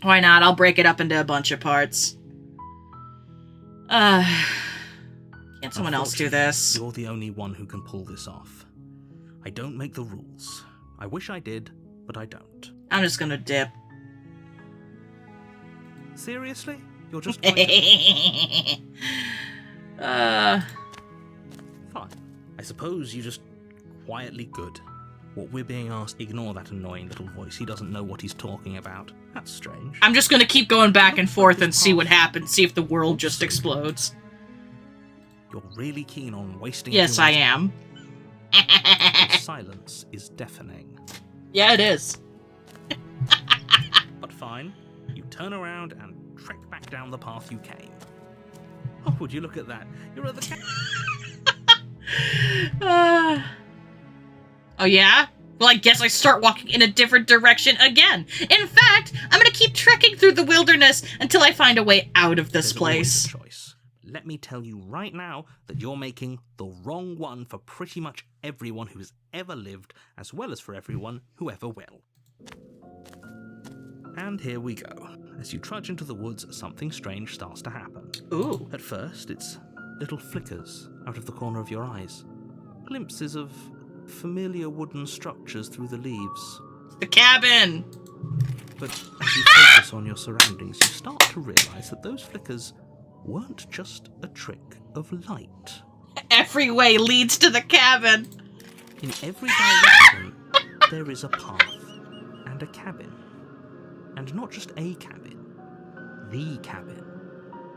Why not? I'll break it up into a bunch of parts. Can't someone else do this? You're the only one who can pull this off. I don't make the rules. I wish I did, but I don't. I'm just gonna dip. Seriously? You're just going to... Fine. I suppose you just quietly good. What we're being asked, ignore that annoying little voice. He doesn't know what he's talking about. That's strange. I'm just gonna keep going back and forth and see what happens, see if the world just explodes. You're really keen on wasting... Yes, I am. The silence is deafening. Yeah, it is. But fine. You turn around and trek back down the path you came. Oh, would you look at that? You're at the... Oh yeah? Well, I guess I start walking in a different direction again. In fact, I'm gonna keep trekking through the wilderness until I find a way out of this place. There's always a choice. Let me tell you right now that you're making the wrong one for pretty much everyone who's ever lived, as well as for everyone who ever will. And here we go. As you trudge into the woods, something strange starts to happen. Ooh. At first, it's little flickers out of the corner of your eyes. Glimpses of familiar wooden structures through the leaves. The cabin! But as you focus on your surroundings, you start to realise that those flickers weren't just a trick of light. Every way leads to the cabin! In every direction, there is a path and a cabin. And not just a cabin, the cabin.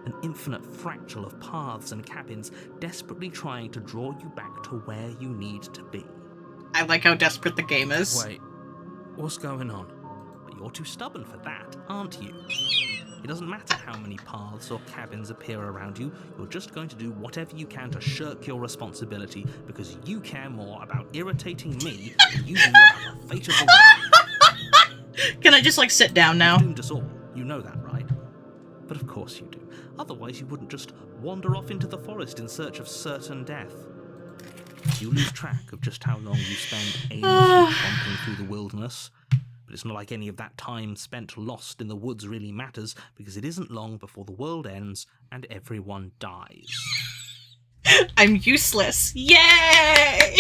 An infinite fractal of paths and cabins desperately trying to draw you back to where you need to be. I like how desperate the game is. Wait, what's going on? You're too stubborn for that, aren't you? It doesn't matter how many paths or cabins appear around you, you're just going to do whatever you can to shirk your responsibility because you care more about irritating me than you do about the fate of the world. Can I just, like, sit down now? You've doomed us all. You know that, right? But of course you do. Otherwise you wouldn't just wander off into the forest in search of certain death. You lose track of just how long you spend aimlessly wandering through the wilderness. But it's not like any of that time spent lost in the woods really matters, because it isn't long before the world ends and everyone dies. I'm useless. Yay!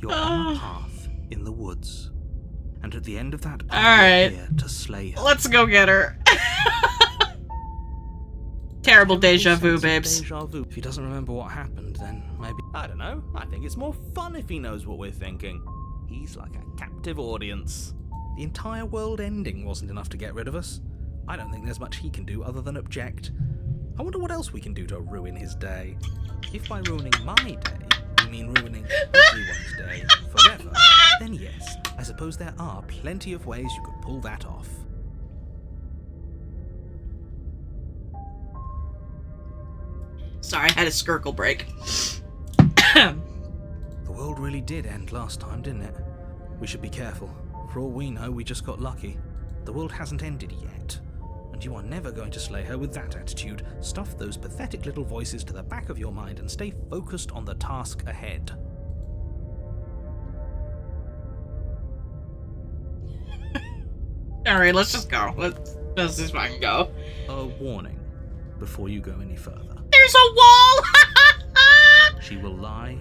You're on a path in the woods. And at the end of that path, Alright. you're here to slay her. Let's go get her. Terrible deja vu, Sense of babes. Deja vu. If he doesn't remember what happened, then maybe... I don't know. I think it's more fun if he knows what we're thinking. He's like a captive audience. The entire world ending wasn't enough to get rid of us. I don't think there's much he can do other than object. I wonder what else we can do to ruin his day. If by ruining my day, you mean ruining everyone's day forever, then yes, I suppose there are plenty of ways you could pull that off. Sorry, I had a skirkle break. The world really did end last time, didn't it? We should be careful. For all we know, we just got lucky. The world hasn't ended yet. And you are never going to slay her with that attitude. Stuff those pathetic little voices to the back of your mind and stay focused on the task ahead. Alright, let's just go. Let's just fucking go. A warning before you go any further. There's a wall! She will lie.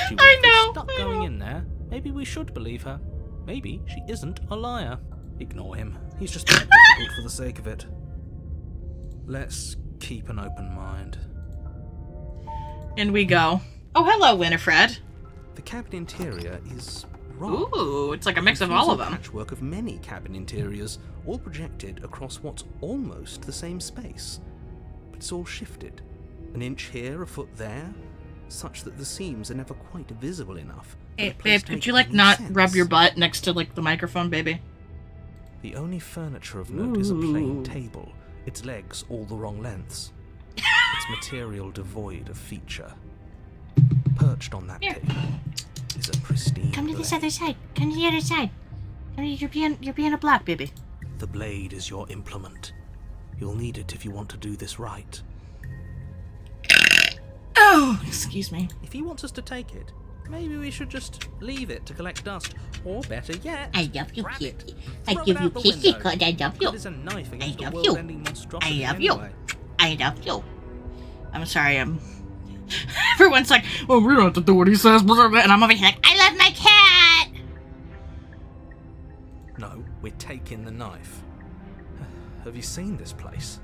She will I feel know, stuck I going know. in there. Maybe we should believe her. Maybe she isn't a liar. Ignore him. He's just being difficult for the sake of it. Let's keep an open mind. In we go. Oh, hello, Winifred. The cabin interior is wrong. Ooh, it's like a mix of It all is of a them. patchwork of many cabin interiors, all projected across what's almost the same space. But it's all shifted. An inch here, a foot there, such that the seams are never quite visible enough. Hey, babe, could you, like, not rub your butt next to, like, the microphone, baby? The only furniture of note is a plain table, its legs all the wrong lengths, its material devoid of feature. Perched on that table is a pristine Come to this blade. other side. Come to the other side. You're being a block, baby. The blade is your implement. You'll need it if you want to do this right. Oh, excuse me. If he wants us to take it, Maybe we should just leave it to collect dust. Or better yet, I love you, grab it kitty. and I throw give it you out the kisses window. because I love you. That is a knife against I a love you. world-ending monstrosity I love you. anyway. I love you. I'm sorry, everyone's like, well, we don't have to do what he says, blah, blah, blah. And I'm over here like, I love my cat! No, we're taking the knife. Have you seen this place?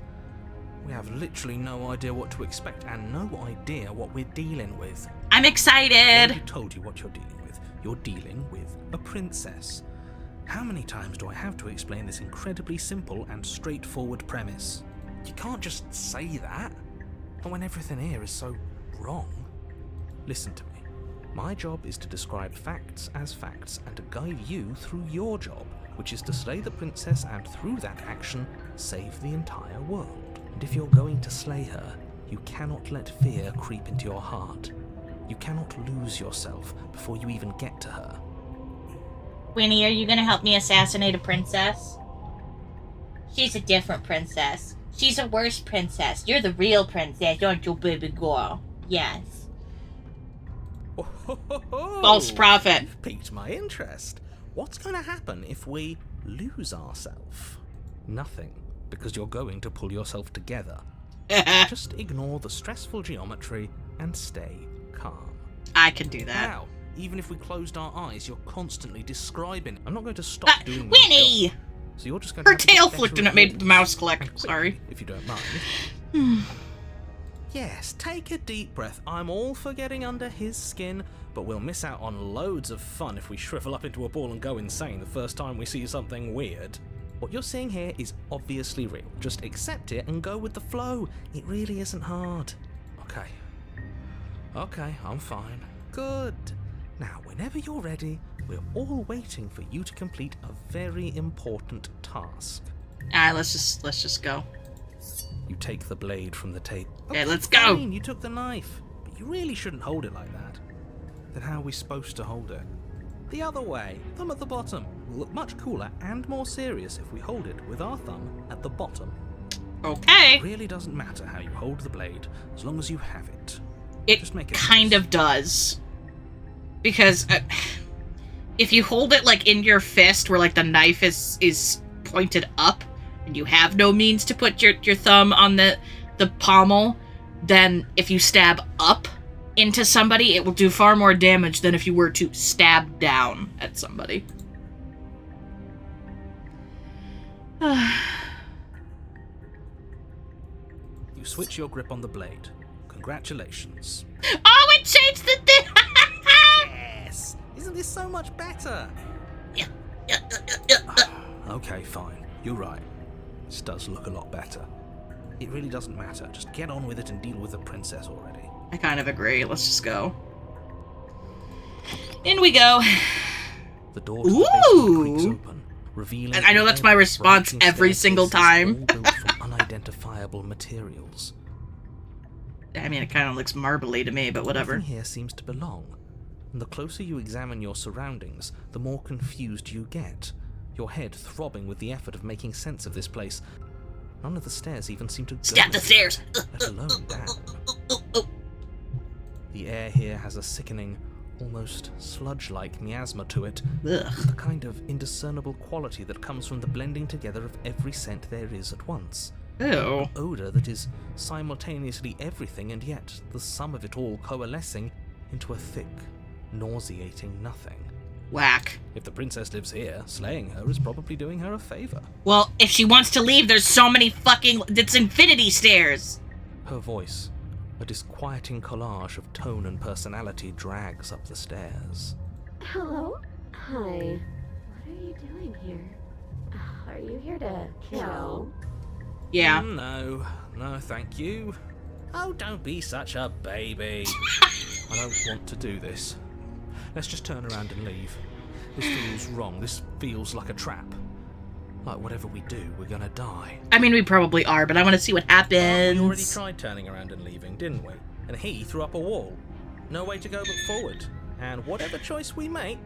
We have literally no idea what to expect and no idea what we're dealing with. I'm I excited! already told you what you're dealing with. You're dealing with a princess. How many times do I have to explain this incredibly simple and straightforward premise? You can't just say that. And when everything here is so wrong. Listen to me. My job is to describe facts as facts and to guide you through your job, which is to slay the princess and through that action, save the entire world. And if you're going to slay her, you cannot let fear creep into your heart. You cannot lose yourself before you even get to her. Winnie, are you gonna help me assassinate a princess? She's a different princess. She's a worse princess. You're the real princess, aren't you, baby girl? Yes. False prophet. You've piqued my interest. What's going to happen if we lose ourselves? Nothing, because you're going to pull yourself together. Just ignore the stressful geometry and stay calm. I can do that. Now, even if we closed our eyes, you're constantly describing. I'm not going to stop doing my Winnie! job. So you're just going Her to have to get tail better flicked and at it made yours. the mouse click. And quickly, Sorry. if you don't mind. Yes, take a deep breath. I'm all for getting under his skin, but we'll miss out on loads of fun if we shrivel up into a ball and go insane the first time we see something weird. What you're seeing here is obviously real. Just accept it and go with the flow. It really isn't hard. Okay, I'm fine. Good. Now, whenever you're ready, we're all waiting for you to complete a very important task. Alright, let's just go. You take the blade from the table. Okay, let's go. Fine, you took the knife, but you really shouldn't hold it like that. Then how are we supposed to hold it? The other way, thumb at the bottom. Will look much cooler and more serious if we hold it with our thumb at the bottom. Okay. It really doesn't matter how you hold the blade, as long as you have it. It Just make it kind nice. of does. Because if you hold it like in your fist where like the knife is pointed up and you have no means to put your thumb on the pommel, then if you stab up into somebody, it will do far more damage than if you were to stab down at somebody. You switch your grip on the blade. Congratulations. Oh, it changed the thing! Yes! Isn't this so much better? Okay, fine. You're right. This does look a lot better. It really doesn't matter. Just get on with it and deal with the princess already. I kind of agree. Let's just go. In we go. The door to the basement creaks Ooh. open, revealing... And I know that's my response branching every single staircases time. all built from unidentifiable materials. I mean, it kind of looks marbly to me, but whatever. Nothing here seems to belong. And the closer you examine your surroundings, the more confused you get. Your head throbbing with the effort of making sense of this place. None of the stairs even seem to go Stab the stairs! let alone down. The air here has a sickening, almost sludge-like miasma to it, Ugh. the kind of indiscernible quality that comes from the blending together of every scent there is at once. Ew. Odor that is simultaneously everything and yet the sum of it all coalescing into a thick, nauseating nothing. Whack. If the princess lives here, slaying her is probably doing her a favor. Well, if she wants to leave, there's so many fucking... It's infinity stairs! Her voice, a disquieting collage of tone and personality, drags up the stairs. Hello? Hi. What are you doing here? Are you here to kill? Yeah. No, thank you. Oh, don't be such a baby. I don't want to do this. Let's just turn around and leave. This feels wrong. This feels like a trap. Like whatever we do, we're gonna die. I mean, we probably are, but I want to see what happens. We already tried turning around and leaving, didn't we? And he threw up a wall. No way to go but forward. And whatever choice we make,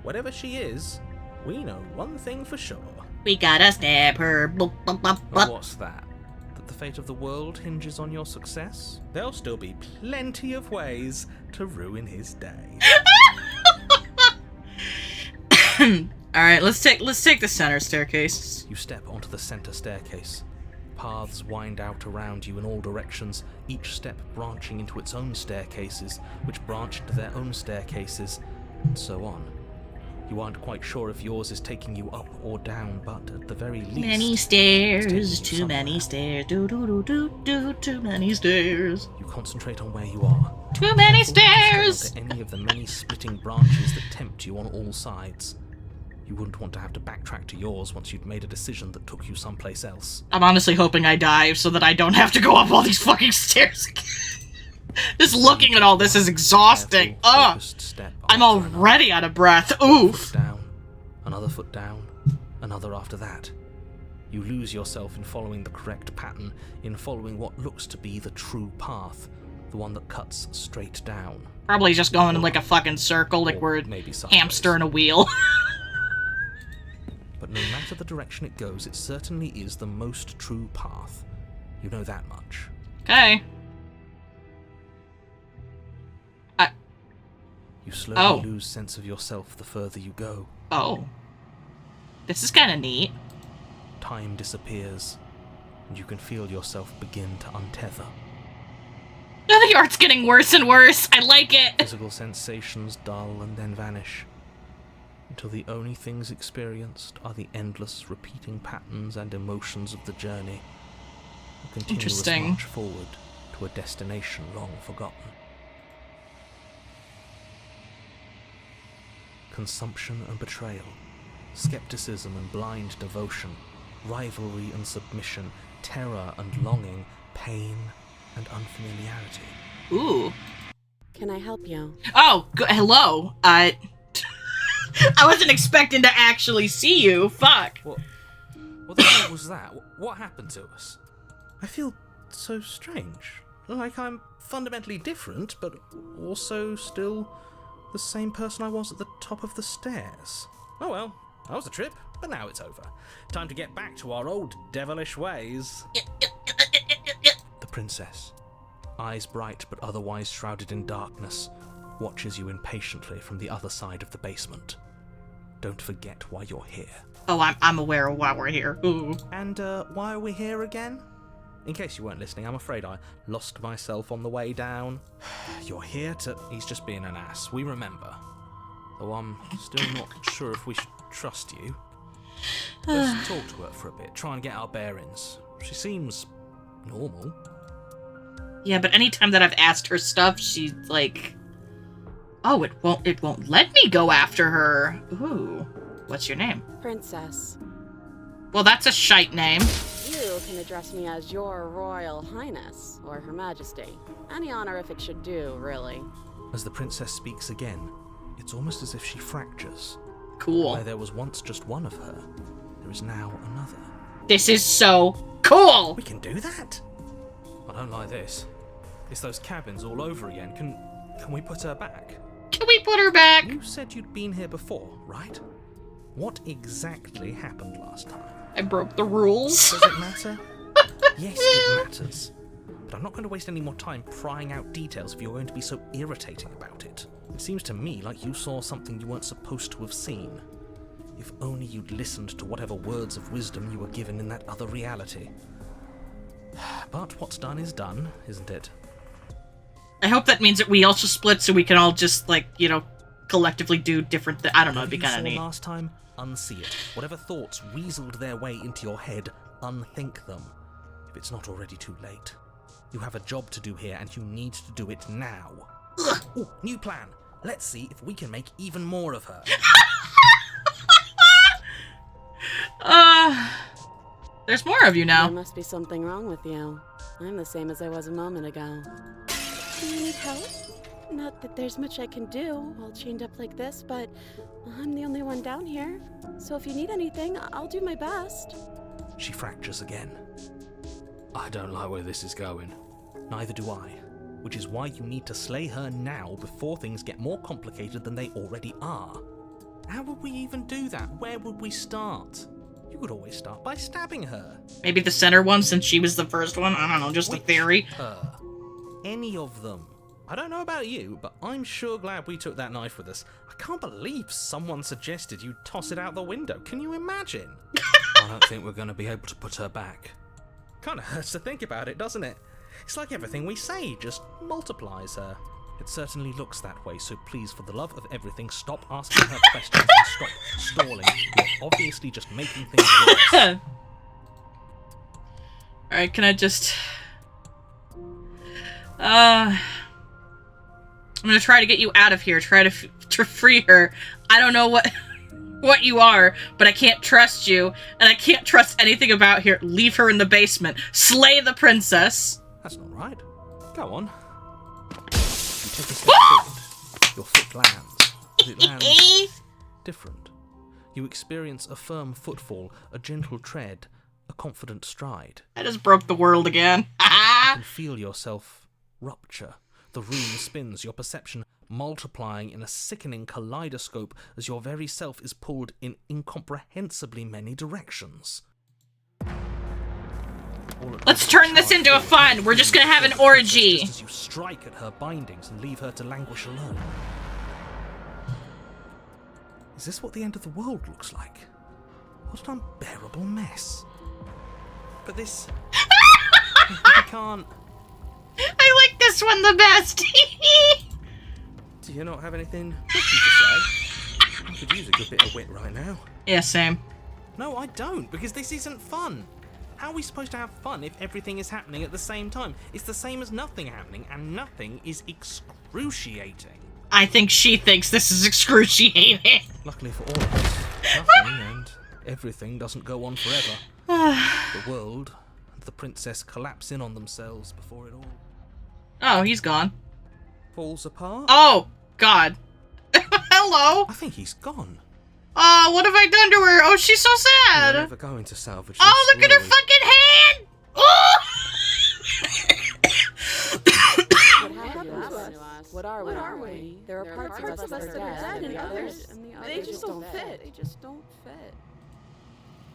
whatever she is, we know one thing for sure. We gotta stab her. Boop, boop, boop, And boop. what's that? That the fate of the world hinges on your success? There'll still be plenty of ways to ruin his day. Alright, let's take the center staircase. You step onto the center staircase. Paths wind out around you in all directions, each step branching into its own staircases, which branch into their own staircases, and so on. You aren't quite sure if yours is taking you up or down, but at the very least... Many stairs, too many stairs, too many stairs. You concentrate on where you are. Too many Careful not to stairs! stray onto any of the many splitting branches that tempt you on all sides. You wouldn't want to have to backtrack to yours once you'd made a decision that took you someplace else. I'm honestly hoping I die so that I don't have to go up all these fucking stairs again. Just looking at all this is exhausting. Ugh! I'm already out of breath. Oof! Foot down, another foot down, another after that. You lose yourself in following the correct pattern, in following what looks to be the true path, the one that cuts straight down. Probably just going in like a fucking circle, like we're maybe a hamster in a wheel. But no matter the direction it goes, it certainly is the most true path. You know that much. Okay. You slowly lose sense of yourself the further you go. Oh. This is kind of neat. Time disappears, and you can feel yourself begin to untether. Oh, the art's getting worse and worse. I like it. Physical sensations dull and then vanish, until the only things experienced are the endless repeating patterns and emotions of the journey. A continuous march forward to a destination long forgotten. Consumption and betrayal, skepticism and blind devotion, rivalry and submission, terror and longing, pain and unfamiliarity. Ooh. Can I help you? Oh, hello. I wasn't expecting to actually see you. Fuck. What the hell was that? What happened to us? I feel so strange. Like I'm fundamentally different, but also still the same person I was at the top of the stairs. Oh well, that was a trip, but now it's over. Time to get back to our old devilish ways. The princess, eyes bright but otherwise shrouded in darkness, watches you impatiently from the other side of the basement. Don't forget why you're here. Oh, I'm aware of why we're here. Ooh. And why are we here again? In case you weren't listening, I'm afraid I lost myself on the way down. You're here to... He's just being an ass, we remember. Though I'm still not sure if we should trust you. Let's talk to her for a bit, try and get our bearings. She seems normal. Yeah, but anytime that I've asked her stuff, she's like, oh, it won't let me go after her. Ooh. What's your name? Princess. Well, that's a shite name. You can address me as Your Royal Highness, or Her Majesty. Any honorific should do, really. As the princess speaks again, it's almost as if she fractures. Cool. Where there was once just one of her, there is now another. This is so cool! We can do that? I don't like this. It's those cabins all over again. Can we put her back? Can we put her back? You said you'd been here before, right? What exactly happened last time? I broke the rules. Does it matter? Yes, it matters. But I'm not going to waste any more time prying out details if you're going to be so irritating about it. It seems to me like you saw something you weren't supposed to have seen. If only you'd listened to whatever words of wisdom you were given in that other reality. But what's done is done, isn't it? I hope that means that we also split so we can all just, like, you know, collectively do different things. I don't know, it'd be kind of neat. Last time, unsee it. Whatever thoughts weaseled their way into your head, unthink them. If it's not already too late. You have a job to do here, and you need to do it now. Ooh, new plan. Let's see if we can make even more of her. There's more of you now. There must be something wrong with you. I'm the same as I was a moment ago. Do you need help? Not that there's much I can do while chained up like this, but I'm the only one down here. So if you need anything, I'll do my best. She fractures again. I don't like where this is going. Neither do I. Which is why you need to slay her now before things get more complicated than they already are. How would we even do that? Where would we start? You could always start by stabbing her. Maybe the center one since she was the first one? I don't know, just a theory. Her. Any of them. I don't know about you, but I'm sure glad we took that knife with us. I can't believe someone suggested you toss it out the window. Can you imagine? I don't think we're going to be able to put her back. Kind of hurts to think about it, doesn't it? It's like everything we say just multiplies her. It certainly looks that way, so please, for the love of everything, stop asking her questions and stop stalling. You're obviously just making things worse. Alright, can I just... I'm gonna try to get you out of here. Try to free her. I don't know what you are, but I can't trust you, and I can't trust anything about here. Leave her in the basement. Slay the princess. That's not right. Go on. You take a step forward. Your foot lands. But it lands different. You experience a firm footfall, a gentle tread, a confident stride. I just broke the world again. You can feel yourself rupture. The room spins, your perception multiplying in a sickening kaleidoscope as your very self is pulled in incomprehensibly many directions. Let's turn this into a fun. We're just gonna have an orgy. Just as you strike at her bindings and leave her to languish alone. Is this what the end of the world looks like? What an unbearable mess. But this... I can't... I like this one the best. Do you not have anything witty to say? I could use a good bit of wit right now. Yeah, same. No, I don't, because this isn't fun. How are we supposed to have fun if everything is happening at the same time? It's the same as nothing happening, and nothing is excruciating. I think she thinks this is excruciating. Luckily for all of us, nothing and everything doesn't go on forever. The world and the princess collapse in on themselves before it all Oh, he's gone. falls apart. Oh, God. Hello. I think he's gone. Oh, what have I done to her? Oh, she's so We're sad. never going to salvage this. Oh, look at her will we? fucking hand. Oh! What happened to us? What are we? There are parts of us that are dead, and the others, they just don't fit. They just don't fit.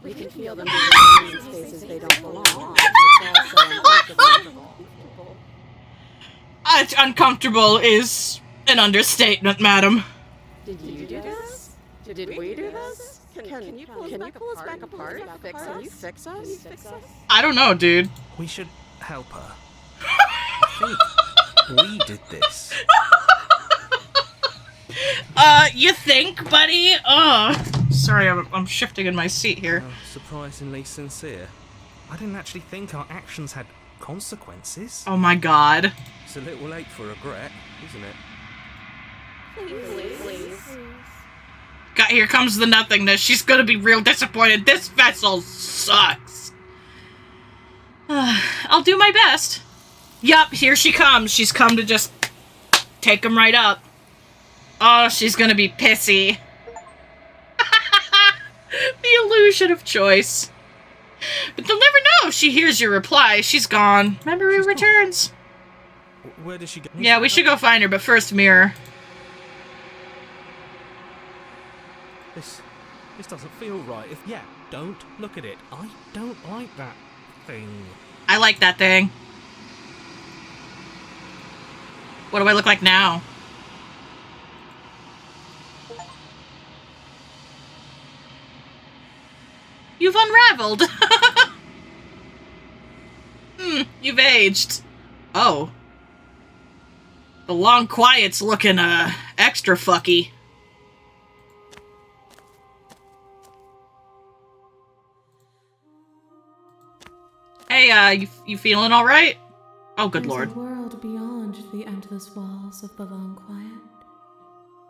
We can feel them in spaces they don't belong. It's also uncomfortable. It's uncomfortable is an understatement, madam. Did you do this? Did we do this? Can you pull us back apart? Can you fix us? I don't know, dude. We should help her. I think we did this. You think, buddy? Oh, sorry, I'm shifting in my seat here. Surprisingly sincere. I didn't actually think our actions had consequences. Oh my God. It's a little late for regret, isn't it? Please. God, here comes the nothingness. She's gonna be real disappointed. This vessel sucks. I'll do my best. Yup, here she comes. She's come to just take him right up. Oh, she's gonna be pissy. The illusion of choice. But they'll never know if she hears your reply. She's gone. Memory returns. Where did she go? Yeah, we should go find her, but first, mirror. This doesn't feel right. Don't look at it. I don't like that thing. I like that thing. What do I look like now? You've unraveled. You've aged. Oh. The long quiet's looking, extra fucky. Hey, you feeling alright? Oh, good lord. There's a world beyond the endless walls of the long quiet.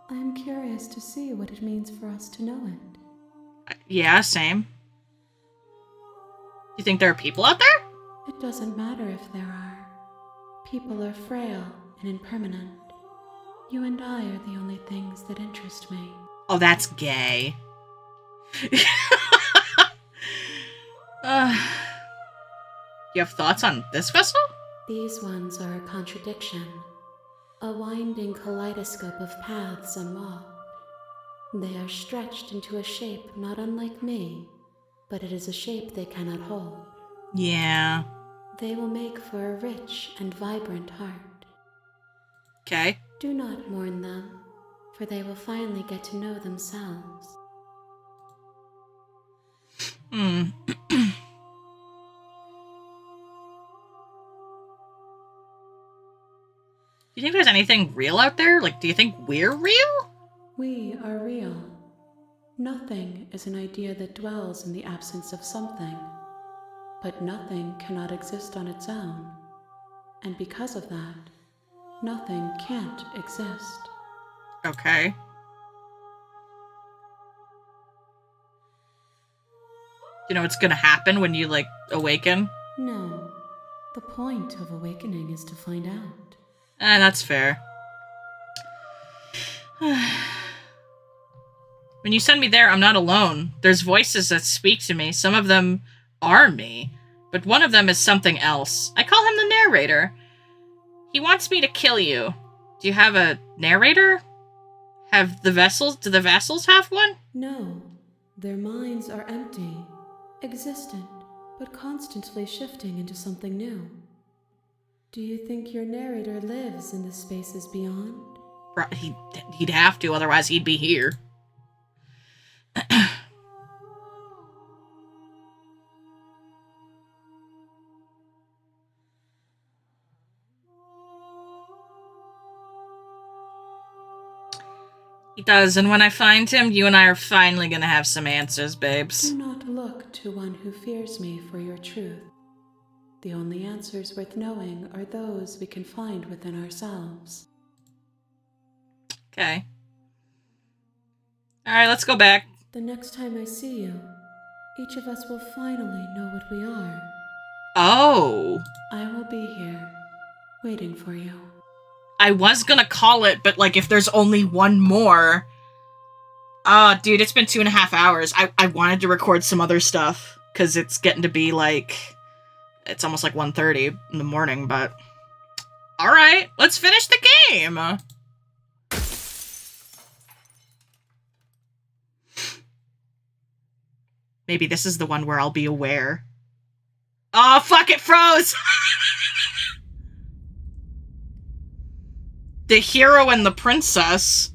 I am curious to see what it means for us to know it. Yeah, same. You think there are people out there? It doesn't matter if there are. People are frail and impermanent. You and I are the only things that interest me. Oh, that's gay. You have thoughts on this vessel? These ones are a contradiction. A winding kaleidoscope of paths unwalked. They are stretched into a shape not unlike me, but it is a shape they cannot hold. Yeah. They will make for a rich and vibrant heart. Okay. Do not mourn them, for they will finally get to know themselves. Hmm. Do you think there's anything real out there? Like, do you think we're real? We are real. Nothing is an idea that dwells in the absence of something. But nothing cannot exist on its own. And because of that, nothing can't exist. Okay. You know what's gonna happen when you, like, awaken? No. The point of awakening is to find out. That's fair. When you send me there, I'm not alone. There's voices that speak to me. Some of them are me, but one of them is something else. I call him the narrator. He wants me to kill you. Do you have a narrator? Do the vessels have one? No. Their minds are empty, existent, but constantly shifting into something new. Do you think your narrator lives in the spaces beyond? He'd have to, otherwise he'd be here. He does, and when I find him, you and I are finally gonna have some answers, babes. Do not look to one who fears me for your truth. The only answers worth knowing are those we can find within ourselves. Okay. Alright, let's go back. The next time I see you, each of us will finally know what we are. Oh. I will be here, waiting for you. I was gonna call it, but, like, if there's only one more... Oh, dude, it's been 2.5 hours. I wanted to record some other stuff, because it's getting to be, like... It's almost like 1:30 in the morning, but... Alright, let's finish the game! Maybe this is the one where I'll be aware. Oh, fuck, it froze! The hero and the princess.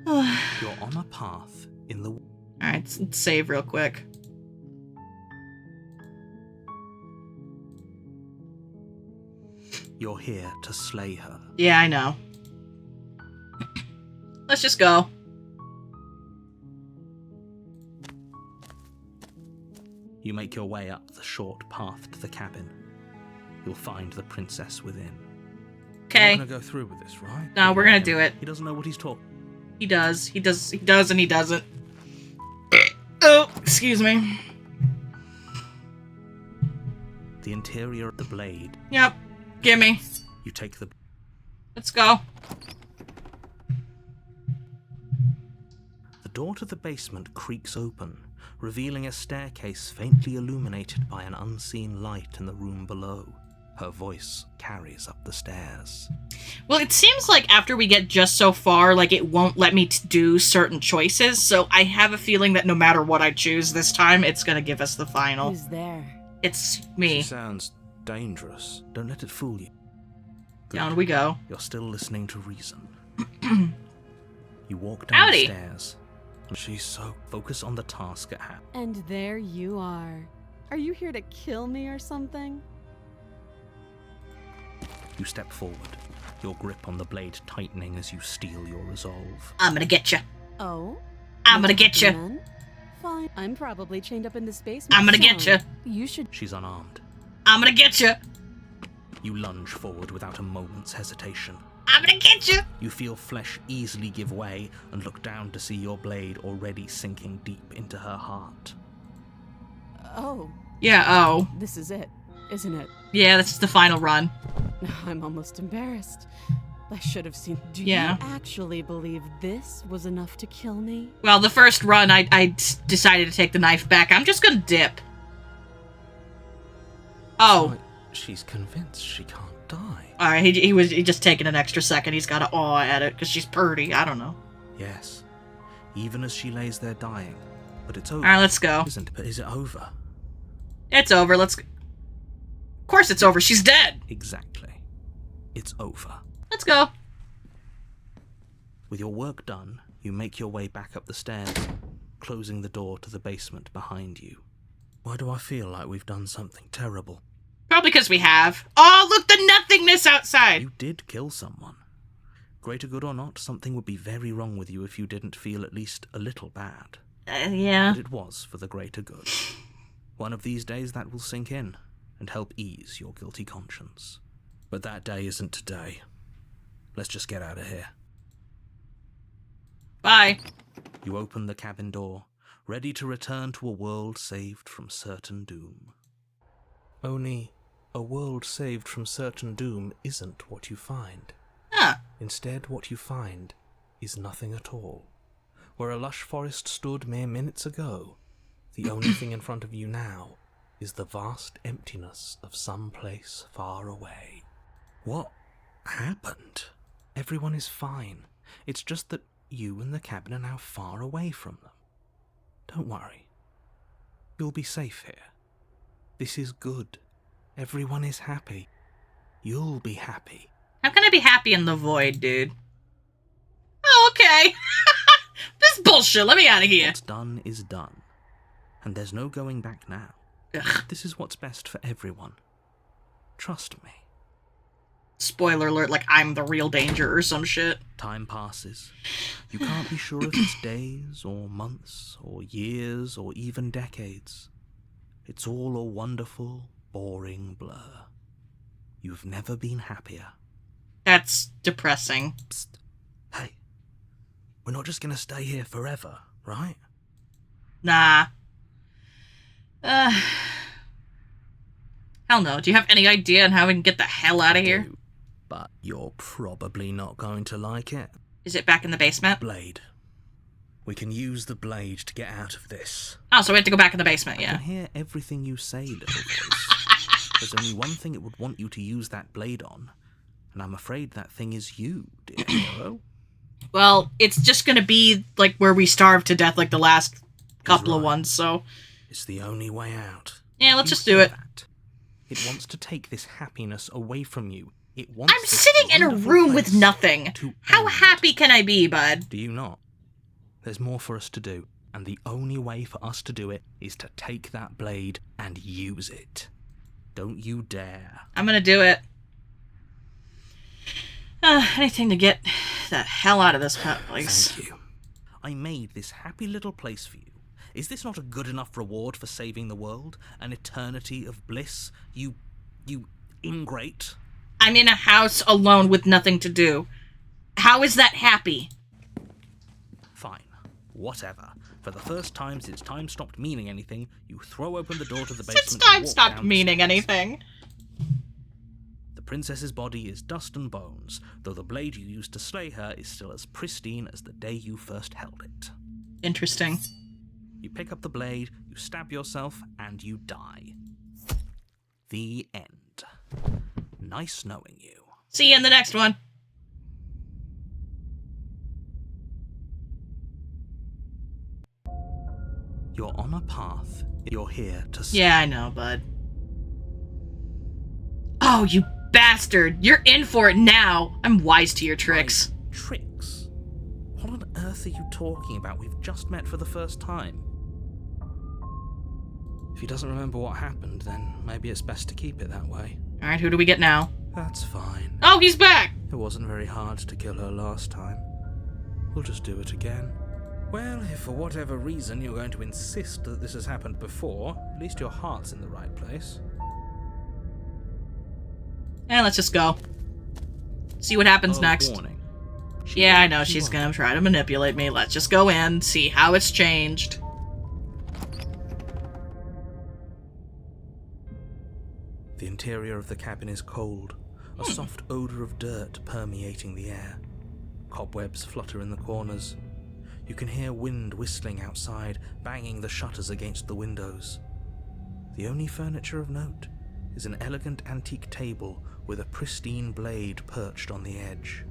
You're on a path in the... Alright, let's save real quick. You're here to slay her. Yeah, I know. Let's just go. You make your way up the short path to the cabin. You'll find the princess within. Okay. You're not gonna go through with this, right? No, we're gonna do it. He doesn't know what he's talking. He does. He does, and he doesn't. Oh, excuse me. The interior of the blade. Yep. Gimme. You take the... Let's go. The door to the basement creaks open, revealing a staircase faintly illuminated by an unseen light in the room below. Her voice carries up the stairs. Well, it seems like after we get just so far, like, it won't let me do certain choices, so I have a feeling that no matter what I choose this time, it's gonna give us the final. Who's there? It's me. She sounds dangerous. Don't let it fool you. Good. Down we go. You're still listening to reason. You walk down Howdy. the stairs. She's so focused on the task at hand. And there you are. Are you here to kill me or something? You step forward, your grip on the blade tightening as you steel your resolve. I'm gonna get you. Oh? I'm gonna get you. Then? Fine. I'm probably chained up in this basement. I'm gonna get you. You should... She's unarmed. I'm gonna get you. You lunge forward without a moment's hesitation. I'm gonna get you. You feel flesh easily give way and look down to see your blade already sinking deep into her heart. Oh. Yeah, oh. This is it, isn't it? Yeah, this is the final run. I'm almost embarrassed. I should have seen... Do Yeah. you actually believe this was enough to kill me? Well, the first run, I decided to take the knife back. I'm just gonna dip. Oh. Like she's convinced she can't die. Alright, he just taking an extra second. He's gotta awe at it, because she's purty. I don't know. Yes. Even as she lays there dying. But it's over. Alright, let's go. But is it over? It's over, let's go. Of course it's over, she's dead! Exactly. It's over. Let's let's go. With your work done, you make your way back up the stairs, closing the door to the basement behind you. Why do I feel like we've done something terrible? Probably because we have. Oh, look, the nothingness outside. You did kill someone. Greater good or not, something would be very wrong with you if you didn't feel at least a little bad. Yeah. But it was for the greater good. One of these days that will sink in and help ease your guilty conscience. But that day isn't today. Let's just get out of here. Bye. You open the cabin door, ready to return to a world saved from certain doom. Only, a world saved from certain doom isn't what you find. Huh. Instead, what you find is nothing at all. Where a lush forest stood mere minutes ago, the only thing in front of you now is the vast emptiness of some place far away. What happened? Everyone is fine. It's just that you and the cabin are now far away from them. Don't worry. You'll be safe here. This is good. Everyone is happy. You'll be happy. How can I be happy in the void, dude? Oh, okay. This is bullshit. Let me out of here. What's done is done. And there's no going back now. Ugh. This is what's best for everyone. Trust me. Spoiler alert, like I'm the real danger or some shit. Time passes. You can't be sure if it's days or months or years or even decades. It's all a wonderful, boring blur. You've never been happier. That's depressing. Psst. Hey. We're not just gonna stay here forever, right? Nah. Hell no. Do you have any idea on how we can get the hell out of here? But you're probably not going to like it. Is it back in the basement? Blade. We can use the blade to get out of this. Oh, so we have to go back in the basement, I yeah. can hear everything you say, little voice. There's only one thing it would want you to use that blade on, and I'm afraid that thing is you, dear hero. Well, it's just gonna be, like, where we starved to death, like, the last couple of right. ones, so... It's the only way out. Yeah, let's You just do hear it. that? It wants to take this happiness away from you. It wants I'm this sitting in a wonderful room with place nothing. to How end. happy can I be, bud? Do you not? There's more for us to do, and the only way for us to do it is to take that blade and use it. Don't you dare. I'm gonna do it. Anything to get the hell out of this place. Thank you. I made this happy little place for you. Is this not a good enough reward for saving the world? An eternity of bliss? You ingrate? I'm in a house alone with nothing to do. How is that happy? Fine. Whatever. For the first time since time stopped meaning anything, you throw open the door to the basement. Since and time walk stopped down the meaning stairs. anything. The princess's body is dust and bones, though the blade you used to slay her is still as pristine as the day you first held it. Interesting. You pick up the blade, you stab yourself, and you die. The end. Nice knowing you. See you in the next one. You're on a path. You're here to Yeah, I know, bud. Oh, you bastard! You're in for it now! I'm wise to your tricks. My tricks? What on earth are you talking about? We've just met for the first time. If he doesn't remember what happened, then maybe it's best to keep it that way. Alright, who do we get now? That's fine. Oh, he's back! It wasn't very hard to kill her last time. We'll just do it again. Well, if for whatever reason you're going to insist that this has happened before, at least your heart's in the right place. Let's just go. See what happens next. Warning. Yeah, I know, she's gonna try to manipulate me. Let's just go in, see how it's changed. The interior of the cabin is cold, a soft odor of dirt permeating the air. Cobwebs flutter in the corners. You can hear wind whistling outside, banging the shutters against the windows. The only furniture of note is an elegant antique table with a pristine blade perched on the edge.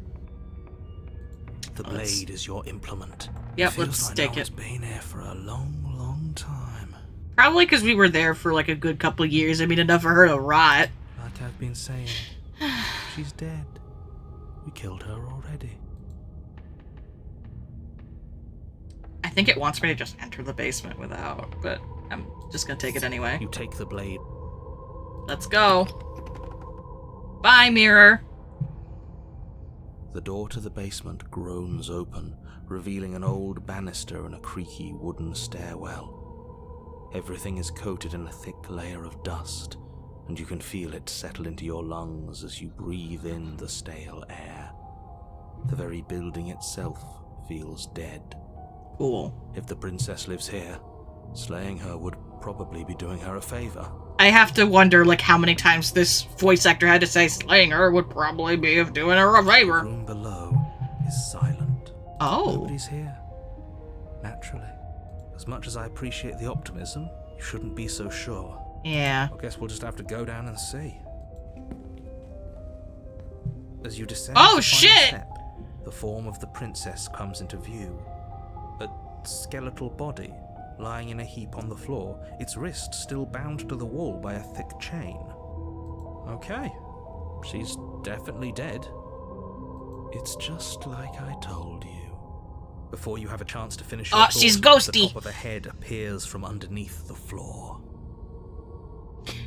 The blade is your implement. Yep, Feels let's like take no it. one's been here for a long, long time. Probably because we were there for like a good couple of years. I mean, enough for her to rot. Like I've been saying, she's dead. We killed her already. I think it wants me to just enter the basement without, but I'm just gonna take it anyway. You take the blade. Let's go. Bye, mirror. The door to the basement groans open, revealing an old banister and a creaky wooden stairwell. Everything is coated in a thick layer of dust, and you can feel it settle into your lungs as you breathe in the stale air. The very building itself feels dead. Cool. If the princess lives here, slaying her would probably be doing her a favor. I have to wonder, like, how many times this voice actor had to say slaying her would probably be of doing her a The favor. room below is silent. Oh. Nobody's here. Naturally. As much as I appreciate the optimism, you shouldn't be so sure. Yeah. I guess we'll just have to go down and see. As you descend Oh, the final shit! step, the form of the princess comes into view. A skeletal body, lying in a heap on the floor, its wrist still bound to the wall by a thick chain. Okay, she's definitely dead. It's just like I told you. Before you have a chance to finish your she's thought, ghosty. the top of a head appears from underneath the floor.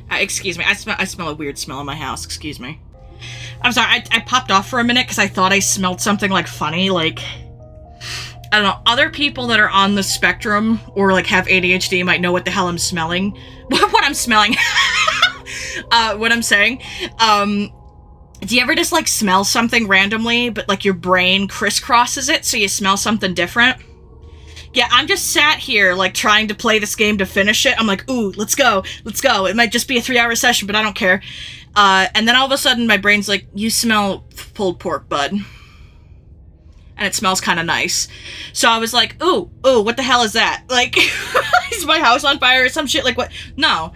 Excuse me, I smell a weird smell in my house, excuse me. I'm sorry, I popped off for a minute because I thought I smelled something, like, funny, like... I don't know, other people that are on the spectrum or, like, have ADHD might know what the hell I'm smelling. What I'm smelling. What I'm saying. Do you ever just, like, smell something randomly, but, like, your brain crisscrosses it so you smell something different? Yeah, I'm just sat here, like, trying to play this game to finish it. I'm like, ooh, let's go. It might just be a 3-hour session, but I don't care. And then all of a sudden, my brain's like, you smell pulled pork, bud. And it smells kind of nice. So I was like, ooh, what the hell is that? Like, is my house on fire or some shit? Like, what? No,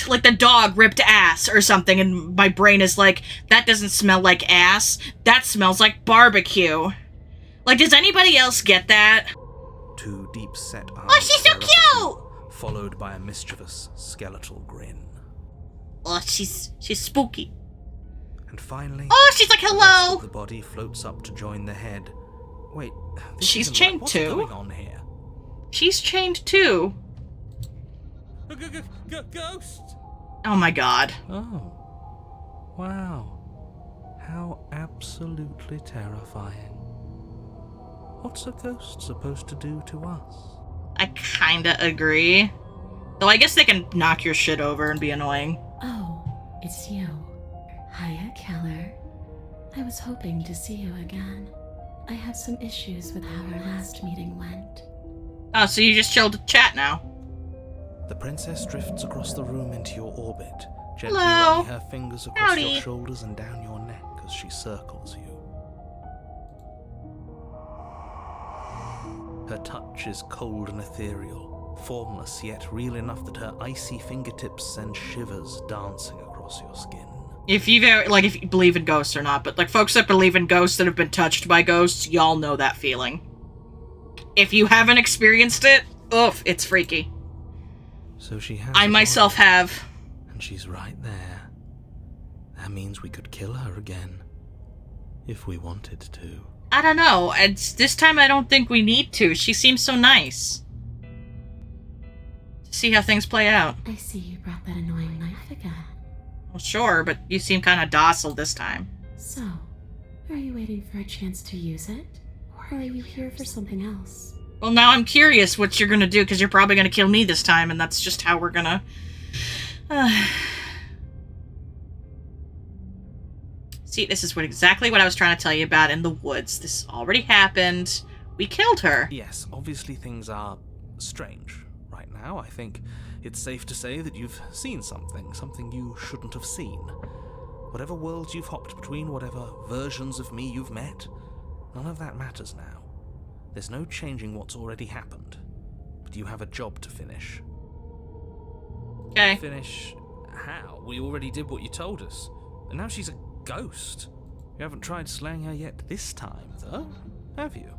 like the dog ripped ass or something, and my brain is like, that doesn't smell like ass. That smells like barbecue. Like, does anybody else get that? Two deep-set eyes. Oh, she's so stare up at you, cute! followed by a mischievous skeletal grin. Oh, she's spooky. And finally, Oh, she's like, the rest hello! of the body floats up to join the head. Wait, this She's isn't chained What's too? going on here? She's chained too. Ghost! Oh my god. Oh, wow. How absolutely terrifying. What's a ghost supposed to do to us? I kinda agree. Though I guess they can knock your shit over and be annoying. Oh, it's you. Hiya, Keller. I was hoping to see you again. I have some issues with how our last meeting went. Oh, so you just chilled to chat now. The princess drifts across the room into your orbit, gently Hello. running her fingers across Howdy. your shoulders and down your neck as she circles you. Her touch is cold and ethereal, formless yet real enough that her icy fingertips send shivers dancing across your skin. If you believe in ghosts or not, but like folks that believe in ghosts that have been touched by ghosts, y'all know that feeling. If you haven't experienced it, oof, it's freaky. So she has. I myself have. And she's right there. That means we could kill her again. If we wanted to. I don't know. This time I don't think we need to. She seems so nice. See how things play out. I see you brought that annoying knife again. Well, sure, but you seem kind of docile this time. So, are you waiting for a chance to use it? Or are you here for something else? Well, now I'm curious what you're gonna do, because you're probably gonna kill me this time, and that's just how we're gonna... See, this is exactly what I was trying to tell you about in the woods. This already happened. We killed her. Yes, obviously things are strange right now. I think it's safe to say that you've seen something you shouldn't have seen. Whatever worlds you've hopped between, whatever versions of me you've met, none of that matters now. There's no changing what's already happened. But you have a job to finish. Okay. Finish how? We already did what you told us. And now she's a ghost. You haven't tried slaying her yet this time, though, have you?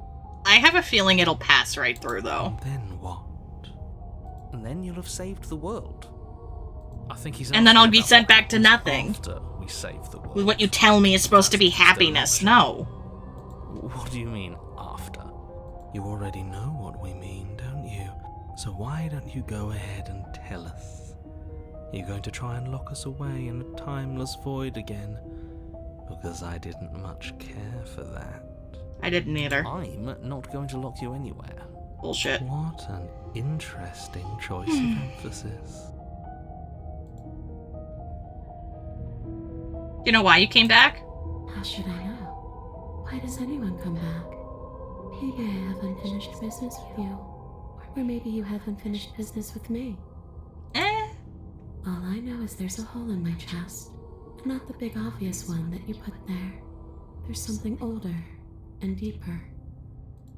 I have a feeling it'll pass right through, though. And then what? And then you'll have saved the world. I think he's. And then I'll asking be about sent what back to happens nothing. After we we save the world. With what you tell me is supposed to be happiness. No. What do you mean, after? You already know what we mean, don't you? So why don't you go ahead and tell us? Are you going to try and lock us away in a timeless void again? Because I didn't much care for that. I didn't either. I'm not going to lock you anywhere. Bullshit. What an interesting choice of emphasis. You know why you came back? How should I know? Why does anyone come back? Maybe I have unfinished business with you. Or maybe you have unfinished business with me. All I know is there's a hole in my chest. Not the big obvious one that you put there. There's something older and deeper.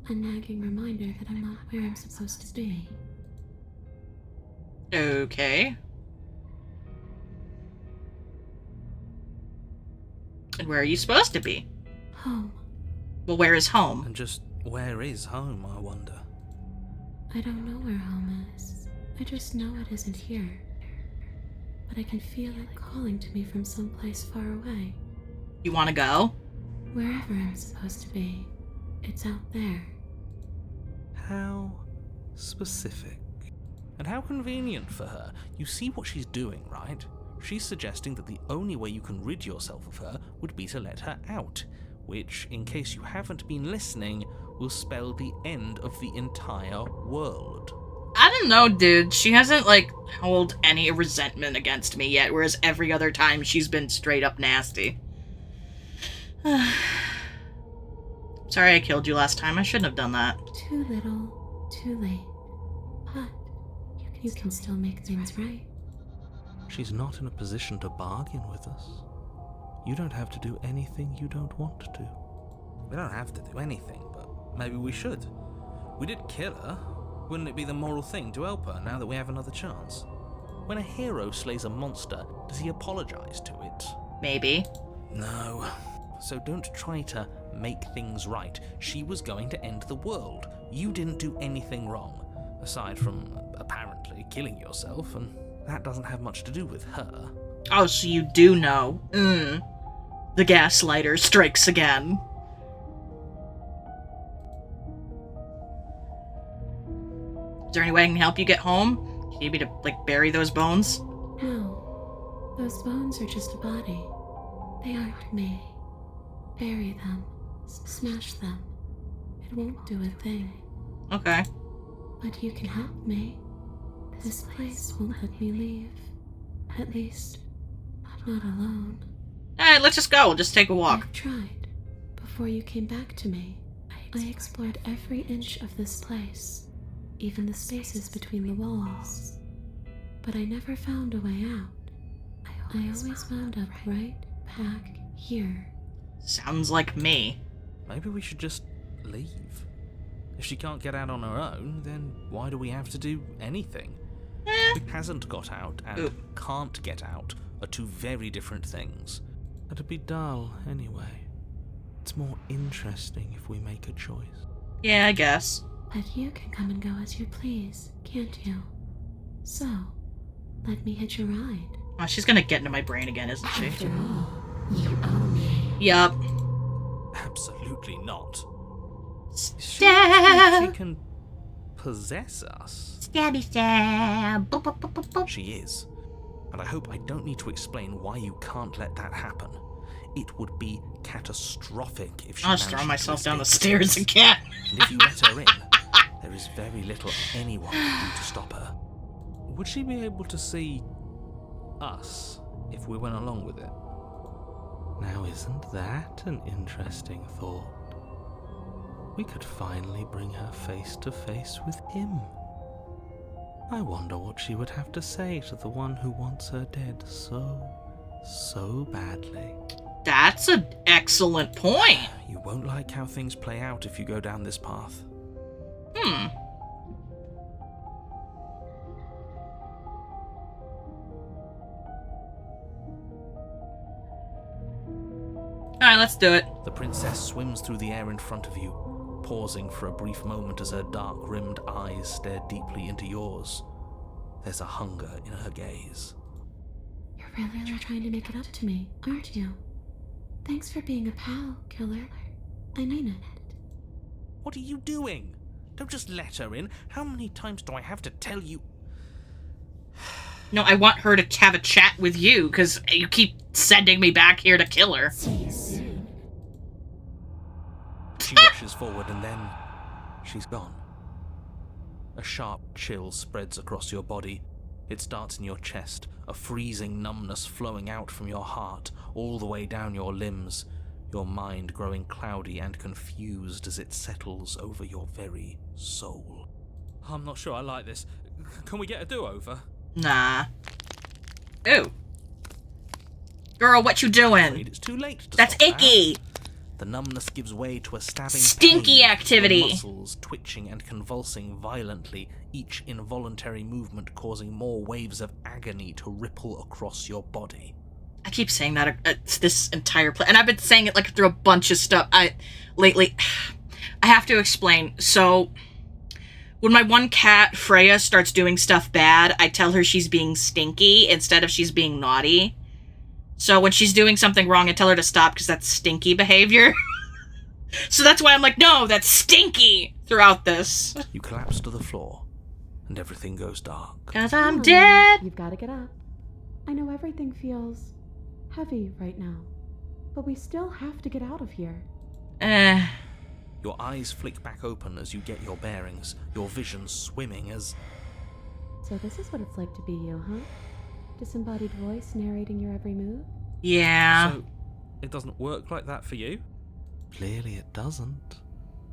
A nagging reminder that I'm not where I'm supposed to be. Okay. And where are you supposed to be? Home. Well, where is home? And just where is home, I wonder? I don't know where home is. I just know it isn't here. But I can feel it calling to me from someplace far away. You want to go? Wherever I'm supposed to be, it's out there. How specific. And how convenient for her. You see what she's doing, right? She's suggesting that the only way you can rid yourself of her would be to let her out, which, in case you haven't been listening, will spell the end of the entire world. I don't know, dude. She hasn't, held any resentment against me yet, whereas every other time she's been straight up nasty. Sorry I killed you last time. I shouldn't have done that. Too little, too late. But you can still make things right. She's not in a position to bargain with us. You don't have to do anything you don't want to. We don't have to do anything, but maybe we should. We did kill her. Wouldn't it be the moral thing to help her now that we have another chance? When a hero slays a monster, does he apologize to it? Maybe. No. So don't try to make things right. She was going to end the world. You didn't do anything wrong, aside from apparently killing yourself, and that doesn't have much to do with her. Oh, so you do know. The gaslighter strikes again. Is there any way I can help you get home? Do you need me to, bury those bones? No. Those bones are just a body. They aren't me. Bury them. Smash them. It won't do a thing. Okay. But you can help me. This place won't let me leave. At least, not alone. Alright, let's just go. We'll just take a walk. I've tried. Before you came back to me, I explored every inch of this place, even the spaces between the walls. But I never found a way out. I always wound up right back here. Sounds like me. Maybe we should just leave. If she can't get out on her own, then why do we have to do anything? Who hasn't got out and can't get out are two very different things. It'd be dull anyway. It's more interesting if we make a choice. Yeah, I guess. But you can come and go as you please, can't you? So, let me hitch a ride. Oh, she's gonna get into my brain again, isn't she? After all, you own me. Yup. Absolutely not. Stab! She can possess us. Stabby stab. Boop, boop, boop, boop, boop. She is. And I hope I don't need to explain why you can't let that happen. It would be catastrophic if she I'll just throw managed myself to down the escape stairs place. again. And if you let her in, there is very little anyone can do to stop her. Would she be able to see us if we went along with it? Now, isn't that an interesting thought? We could finally bring her face to face with him. I wonder what she would have to say to the one who wants her dead so badly. That's an excellent point. You won't like how things play out if you go down this path. Alright, let's do it. The princess swims through the air in front of you, pausing for a brief moment as her dark-rimmed eyes stare deeply into yours. There's a hunger in her gaze. You're really trying to make it up to me, aren't you? Thanks for being a pal, killer. I mean it. What are you doing? Don't just let her in. How many times do I have to tell you? No, I want her to have a chat with you, because you keep sending me back here to kill her. She rushes forward and then she's gone. A sharp chill spreads across your body. It starts in your chest, a freezing numbness flowing out from your heart, all the way down your limbs, your mind growing cloudy and confused as it settles over your very soul. I'm not sure I like this. Can we get a do-over? Nah. Ooh. Girl, what you doing? It's too late to That's stop icky. now. The numbness gives way to a stabbing Stinky pain, activity. your muscles twitching and convulsing violently, each involuntary movement causing more waves of agony to ripple across your body. I keep saying that this entire play, and I've been saying it like through a bunch of stuff. Lately, I have to explain. So, when my one cat, Freya, starts doing stuff bad, I tell her she's being stinky instead of she's being naughty. So when she's doing something wrong, I tell her to stop because that's stinky behavior. So that's why I'm like, no, that's stinky throughout this. You collapse to the floor, and everything goes dark. Because I'm dead. You've got to get up. I know everything feels heavy right now, but we still have to get out of here. Your eyes flick back open as you get your bearings, your vision swimming as... So this is what it's like to be you, huh? Disembodied voice narrating your every move? Yeah. So, it doesn't work like that for you? Clearly it doesn't,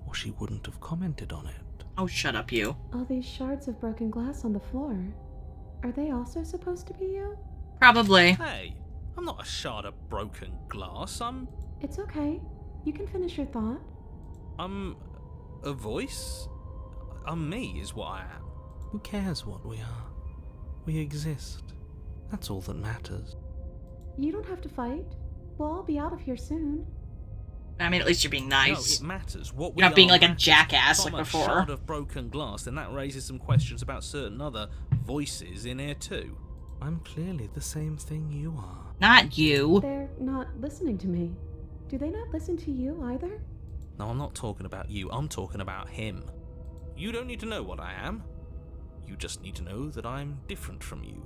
or she wouldn't have commented on it. Oh, shut up, you. All these shards of broken glass on the floor. Are they also supposed to be you? Probably. Hey, I'm not a shard of broken glass, It's okay. You can finish your thought. I'm a voice? I'm me is what I am. Who cares what we are? We exist. That's all that matters. You don't have to fight. We'll all be out of here soon. I mean, at least you're being nice. No, it matters. What we You're not being are like a matters. jackass If I'm like a before. shard of broken glass, then that raises some questions about certain other voices in here too. I'm clearly the same thing you are. Not you. They're not listening to me. Do they not listen to you either? No, I'm not talking about you. I'm talking about him. You don't need to know what I am. You just need to know that I'm different from you.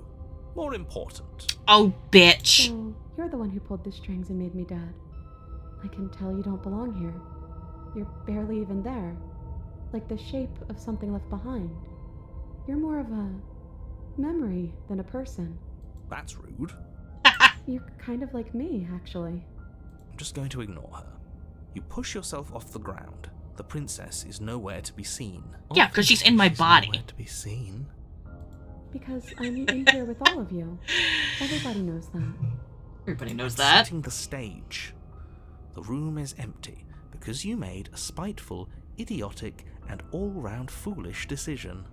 More important. Oh, bitch. So, you're the one who pulled the strings and made me dead. I can tell you don't belong here. You're barely even there. Like the shape of something left behind. You're more of a memory than a person. That's rude. You're kind of like me, actually. I'm just going to ignore her. You push yourself off the ground. The princess is nowhere to be seen. Yeah, because she's in my body. Nowhere to be seen. Because I'm in here with all of you. Everybody knows that. Everybody knows that. Setting the stage. The room is empty because you made a spiteful, idiotic, and all-round foolish decision.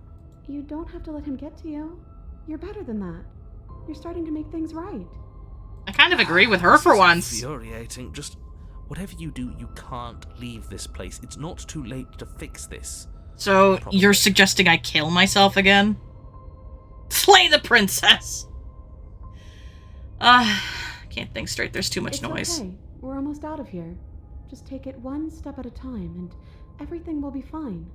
You don't have to let him get to you. You're better than that. You're starting to make things right. I kind of agree with her for This is once. Infuriating. Just whatever you do, you can't leave this place. It's not too late to fix this. So, Probably. you're suggesting I kill myself again? Slay the princess! Can't think straight. There's too much It's noise. okay. We're almost out of here. Just take it one step at a time, and everything will be fine.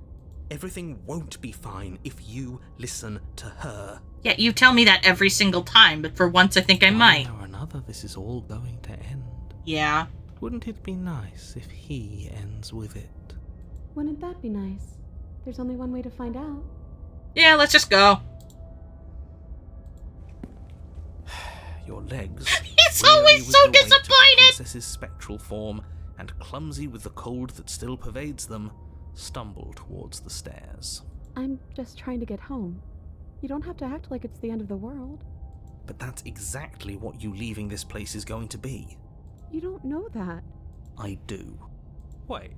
Everything won't be fine if you listen to her. Yeah, you tell me that every single time, but for once I think I might. One way or another, this is all going to end. Yeah. Wouldn't it be nice if he ends with it? Wouldn't that be nice? There's only one way to find out. Yeah, let's just go. Your legs, He's weary always with so the weight of the disappointed! princess's spectral form, and clumsy with the cold that still pervades them, stumble towards the stairs. I'm just trying to get home. You don't have to act like it's the end of the world. But that's exactly what you leaving this place is going to be. You don't know that. I do. Wait,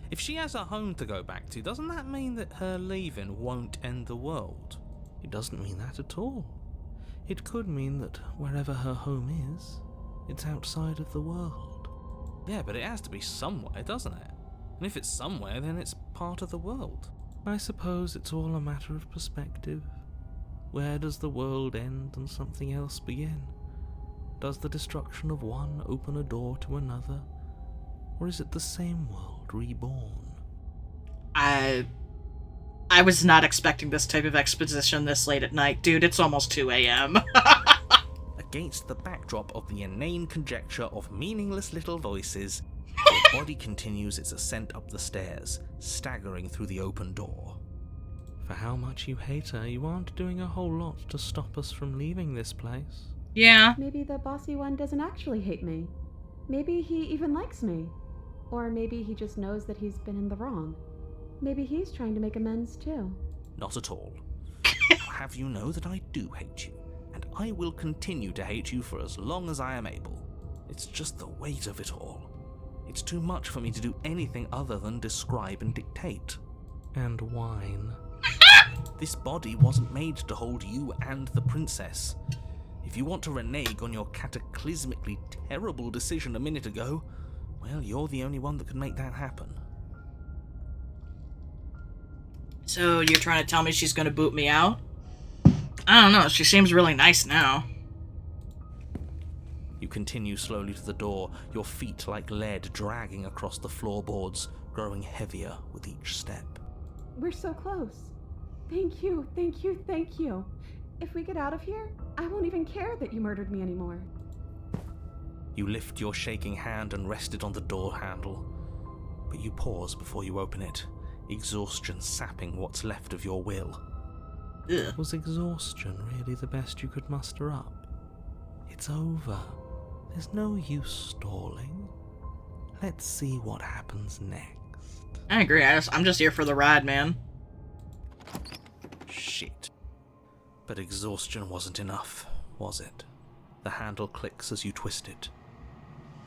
if she has a home to go back to, doesn't that mean that her leaving won't end the world? It doesn't mean that at all. It could mean that wherever her home is, it's outside of the world. Yeah, but it has to be somewhere, doesn't it? And if it's somewhere, then it's part of the world. I suppose it's all a matter of perspective. Where does the world end and something else begin? Does the destruction of one open a door to another? Or is it the same world reborn? I was not expecting this type of exposition this late at night. Dude, it's almost 2 a.m. Against the backdrop of the inane conjecture of meaningless little voices, your body continues its ascent up the stairs, staggering through the open door. For how much you hate her, you aren't doing a whole lot to stop us from leaving this place. Yeah. Maybe the bossy one doesn't actually hate me. Maybe he even likes me. Or maybe he just knows that he's been in the wrong. Maybe he's trying to make amends too. Not at all. I'll have you know that I do hate you, and I will continue to hate you for as long as I am able. It's just the weight of it all. It's too much for me to do anything other than describe and dictate. And whine. This body wasn't made to hold you and the princess. If you want to renege on your cataclysmically terrible decision a minute ago, well, you're the only one that can make that happen. So you're trying to tell me she's going to boot me out? I don't know. She seems really nice now. You continue slowly to the door, your feet like lead dragging across the floorboards, growing heavier with each step. We're so close. Thank you, thank you, thank you. If we get out of here, I won't even care that you murdered me anymore. You lift your shaking hand and rest it on the door handle, but you pause before you open it, exhaustion sapping what's left of your will. Ugh. Was exhaustion really the best you could muster up? It's over. There's no use stalling. Let's see what happens next. I agree. I'm just here for the ride, man. Shit. But exhaustion wasn't enough, was it? The handle clicks as you twist it,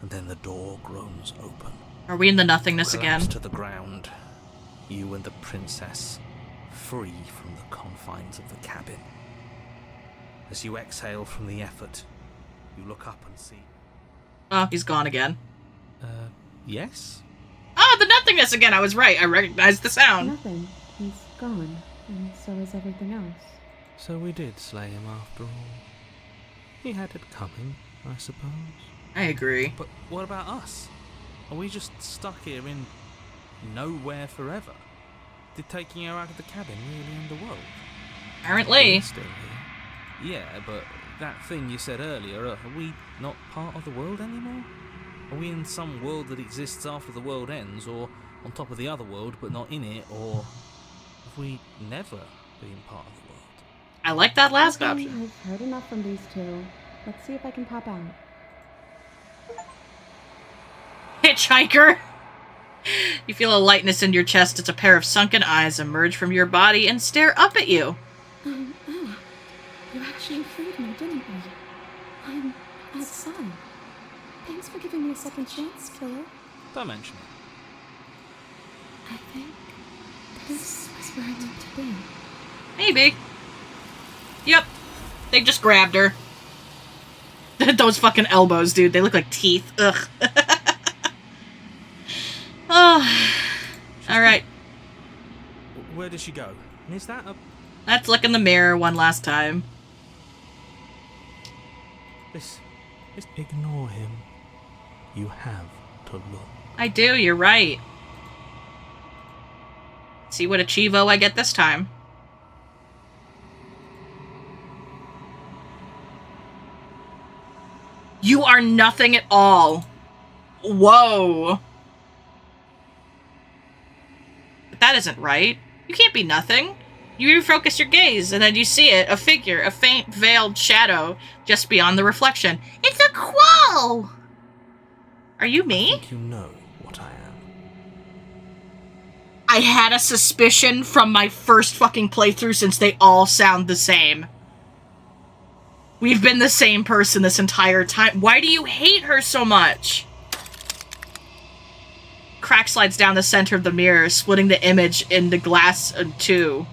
and then the door groans open. Are we in the nothingness Collapse again? to the ground. You and the princess, free from the confines of the cabin. As you exhale from the effort, you look up and see... Oh, he's gone again. Yes? Oh, the nothingness again! I was right. I recognized the sound. Nothing. He's gone. And so is everything else. So we did slay him after all. He had it coming, I suppose. I agree. But what about us? Are we just stuck here in nowhere forever? Did taking her out of the cabin really end the world? Apparently. We're still here. Yeah, but that thing you said earlier, are we not part of the world anymore? Are we in some world that exists after the world ends, or on top of the other world but not in it, or have we never been part of the world? I like that last Okay, option. I've heard enough from these two. Let's see if I can pop out. Hitchhiker! You feel a lightness in your chest as a pair of sunken eyes emerge from your body and stare up at you. You actually freed me, didn't you? I'm outside. Thanks for giving me a second chance, killer. Don't mention it. I think this is where I meant to be. Maybe. Yep. They just grabbed her. Those fucking elbows, dude. They look like teeth. Ugh. Oh. Alright. Where did she go? And is that a... Let's look in the mirror one last time. This... Ignore him. You have to look. I do, you're right. See what Achivo I get this time. You are nothing at all. Whoa. But that isn't right. You can't be nothing. You refocus your gaze, and then you see it, a figure, a faint, veiled shadow, just beyond the reflection. It's a quoll! Are you I me? think you know what I am. I had a suspicion from my first fucking playthrough since they all sound the same. We've been the same person this entire time. Why do you hate her so much? Crack slides down the center of the mirror, splitting the image into glass in two.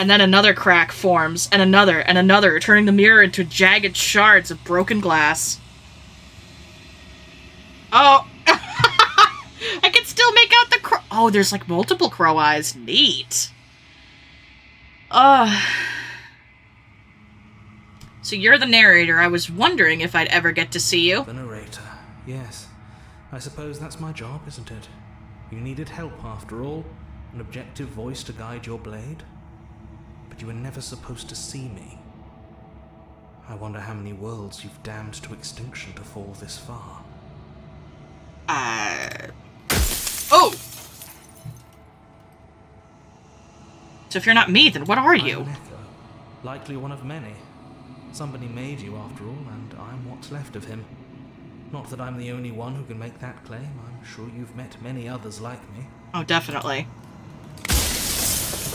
And then another crack forms, and another, turning the mirror into jagged shards of broken glass. Oh! I can still make out the crow. Oh, there's like multiple crow eyes. Neat. So you're the narrator. I was wondering if I'd ever get to see you. The narrator. Yes. I suppose that's my job, isn't it? You needed help, after all. An objective voice to guide your blade. But you were never supposed to see me. I wonder how many worlds you've damned to extinction to fall this far. Oh! So if you're not me, then what are you? I'm an echo. Likely one of many. Somebody made you, after all, and I'm what's left of him. Not that I'm the only one who can make that claim. I'm sure you've met many others like me. Oh, definitely.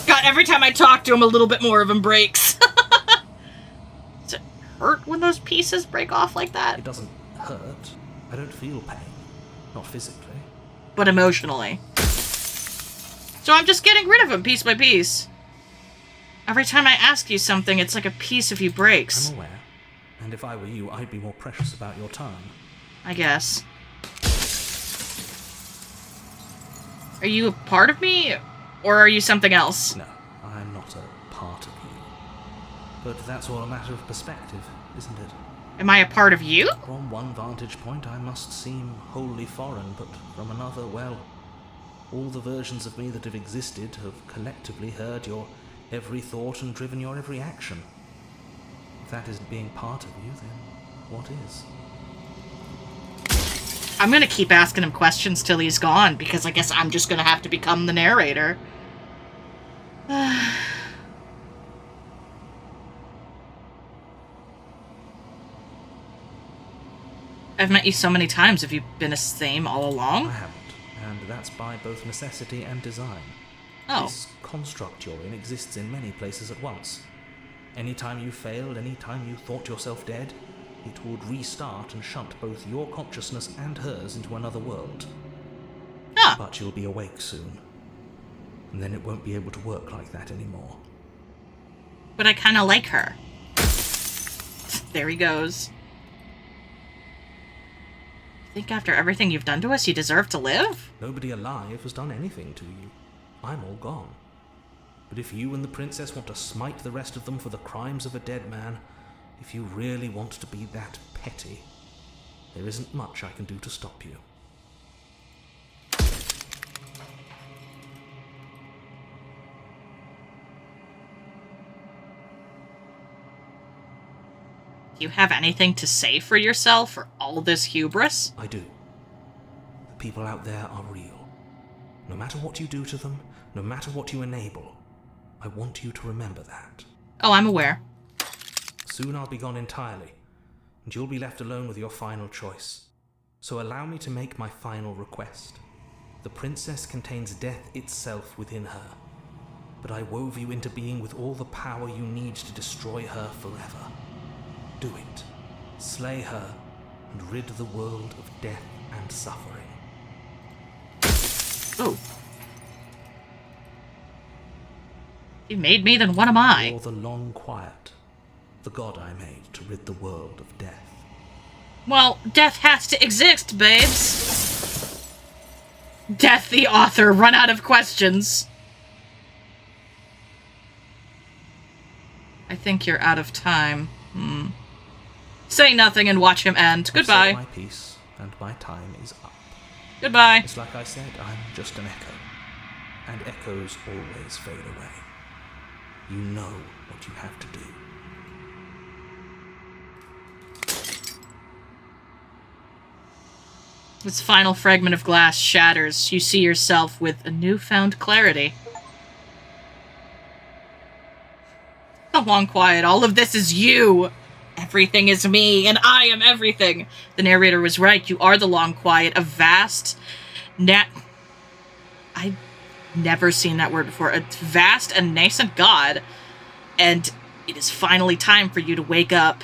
God, every time I talk to him, a little bit more of him breaks. Does it hurt when those pieces break off like that? It doesn't hurt. I don't feel pain. Not physically. But emotionally. So I'm just getting rid of him piece by piece. Every time I ask you something, it's like a piece of you breaks. I'm aware. And if I were you, I'd be more precious about your time. I guess. Are you a part of me? Or are you something else? No, I'm not a part of you. But that's all a matter of perspective, isn't it? Am I a part of you? From one vantage point, I must seem wholly foreign, but from another, well, all the versions of me that have existed have collectively heard your every thought and driven your every action. If that isn't being part of you, then what is? I'm gonna keep asking him questions till he's gone, because I guess I'm just gonna have to become the narrator. I've met you so many times. Have you been the same all along? I haven't, and that's by both necessity and design. Oh. This construct you're in exists in many places at once. Anytime you failed, anytime you thought yourself dead, it would restart and shunt both your consciousness and hers into another world. Ah. But you'll be awake soon, and then it won't be able to work like that anymore. But I kind of like her. There he goes. You think after everything you've done to us, you deserve to live? Nobody alive has done anything to you. I'm all gone. But if you and the princess want to smite the rest of them for the crimes of a dead man, if you really want to be that petty, there isn't much I can do to stop you. Do you have anything to say for yourself for all this hubris? I do. The people out there are real. No matter what you do to them, no matter what you enable, I want you to remember that. Oh, I'm aware. Soon I'll be gone entirely, and you'll be left alone with your final choice. So allow me to make my final request. The princess contains death itself within her, but I wove you into being with all the power you need to destroy her forever. Do it. Slay her, and rid the world of death and suffering. Oh. You made me, then what am I? You're the long quiet, the god I made to rid the world of death. Well, death has to exist, babes. Death, the author, run out of questions. I think you're out of time. Say nothing and watch him end. Goodbye. I've said my piece, and my time is up. Goodbye. It's like I said, I'm just an echo. And echoes always fade away. You know what you have to do. This final fragment of glass shatters. You see yourself with a newfound clarity. A long quiet. All of this is you. Everything is me, and I am everything. The narrator was right. You are the long quiet. A vast... I've never seen that word before. A vast and nascent god. And it is finally time for you to wake up.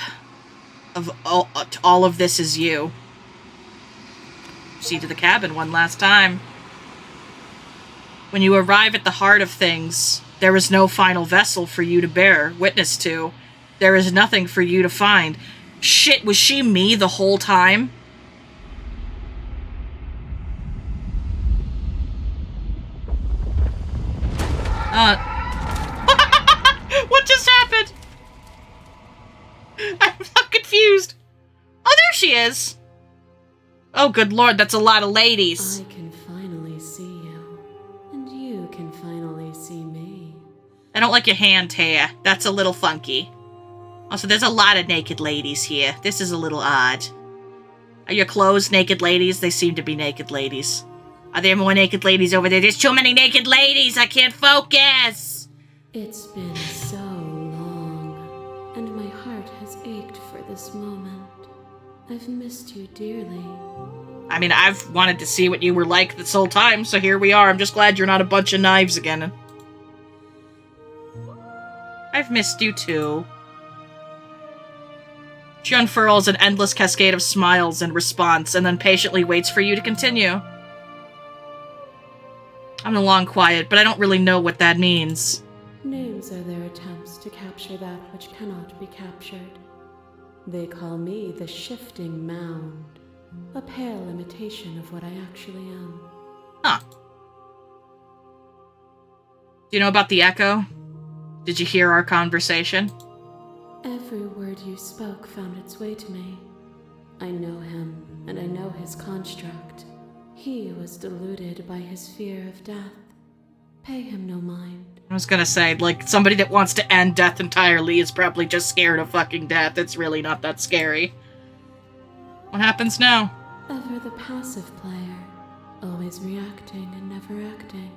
All of this is you. See to the cabin one last time. When you arrive at the heart of things, there is no final vessel for you to bear witness to. There is nothing for you to find. Shit, was she me the whole time? What just happened? I she is. Oh, good lord, that's a lot of ladies. I can finally see you, and you can finally see me. I don't like your hand hair. That's a little funky. Also, there's a lot of naked ladies here. This is a little odd. Are your clothes naked ladies? They seem to be naked ladies. Are there more naked ladies over there? There's too many naked ladies! I can't focus! It's been so long, and my heart has ached for this moment. I've missed you dearly. I mean, I've wanted to see what you were like this whole time, so here we are. I'm just glad you're not a bunch of knives again. I've missed you too. She unfurls an endless cascade of smiles in response, and then patiently waits for you to continue. I'm in a long quiet, but I don't really know what that means. Names are their attempts to capture that which cannot be captured. They call me the Shifting Mound, a pale imitation of what I actually am. Huh. Do you know about the Echo? Did you hear our conversation? Every word you spoke found its way to me. I know him, and I know his construct. He was deluded by his fear of death. Pay him no mind. I was gonna say, like, somebody that wants to end death entirely is probably just scared of fucking death. It's really not that scary. What happens now? Ever the passive player, always reacting and never acting.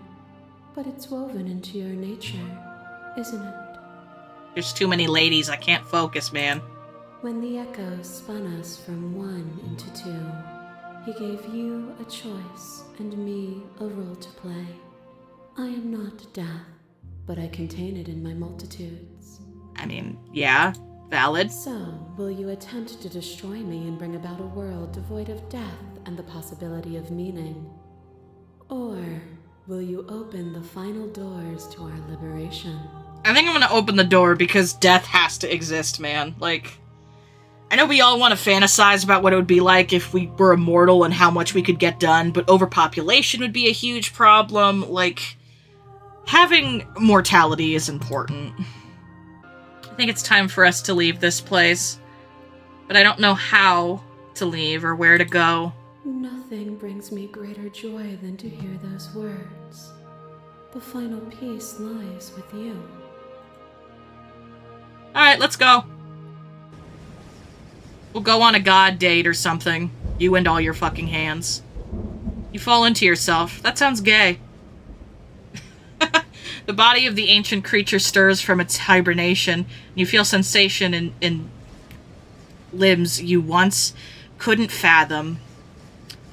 But it's woven into your nature, isn't it? There's too many ladies. I can't focus, man. When the Echo spun us from one into two, he gave you a choice and me a role to play. I am not death, but I contain it in my multitudes. I mean, yeah, valid. So, will you attempt to destroy me and bring about a world devoid of death and the possibility of meaning? Or will you open the final doors to our liberation? I think I'm gonna open the door because death has to exist, man. Like, I know we all want to fantasize about what it would be like if we were immortal and how much we could get done, but overpopulation would be a huge problem. Like, having mortality is important. I think it's time for us to leave this place, but I don't know how to leave or where to go. Nothing brings me greater joy than to hear those words. The final piece lies with you. Alright, let's go. We'll go on a god date or something. You and all your fucking hands. You fall into yourself. That sounds gay. The body of the ancient creature stirs from its hibernation, and you feel sensation in limbs you once couldn't fathom.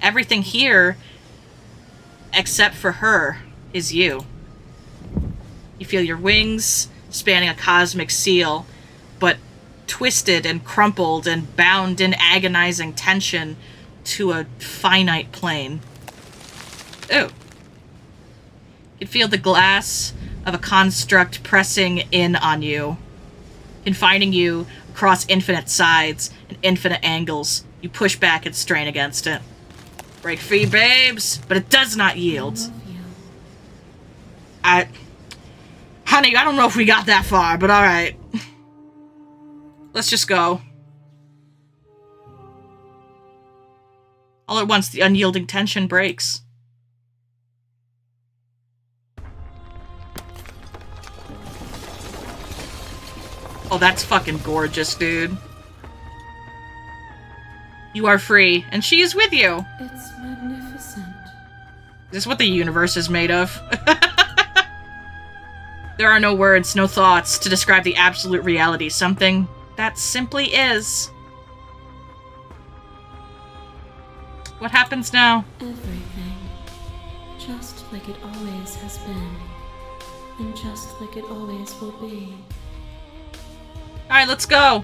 Everything here, except for her, is you. You feel your wings spanning a cosmic seal, but twisted and crumpled and bound in agonizing tension to a finite plane. Ooh. You can feel the glass of a construct pressing in on you, confining you across infinite sides and infinite angles. You push back and strain against it. Break free, babes! But it does not yield. I love you. Honey, I don't know if we got that far, but alright. Let's just go. All at once, the unyielding tension breaks. Oh, that's fucking gorgeous, dude. You are free, and she is with you. It's magnificent. Is this what the universe is made of? There are no words, no thoughts to describe the absolute reality. Something that simply is. What happens now? Everything. Just like it always has been. And just like it always will be. Alright, let's go.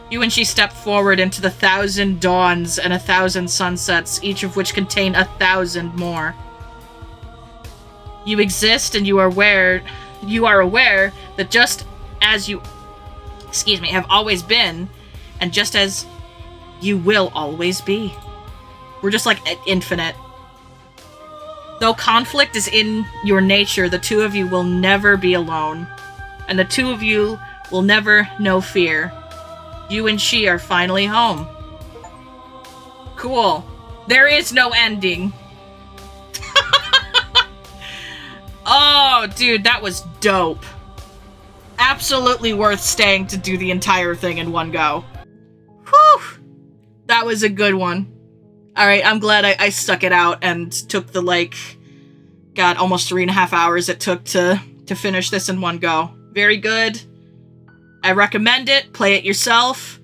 You and she step forward into the 1,000 dawns and 1,000 sunsets, each of which contain 1,000 more. You exist and you are aware that just as you have always been, and just as you will always be. We're just like infinite. Though conflict is in your nature, the two of you will never be alone. And the two of you will never know fear. You and she are finally home. Cool. There is no ending. Oh, dude, that was dope. Absolutely worth staying to do the entire thing in one go. Whew! That was a good one. Alright, I'm glad I stuck it out and took the, like, God, almost 3.5 hours it took to finish this in one go. Very good. I recommend it. Play it yourself.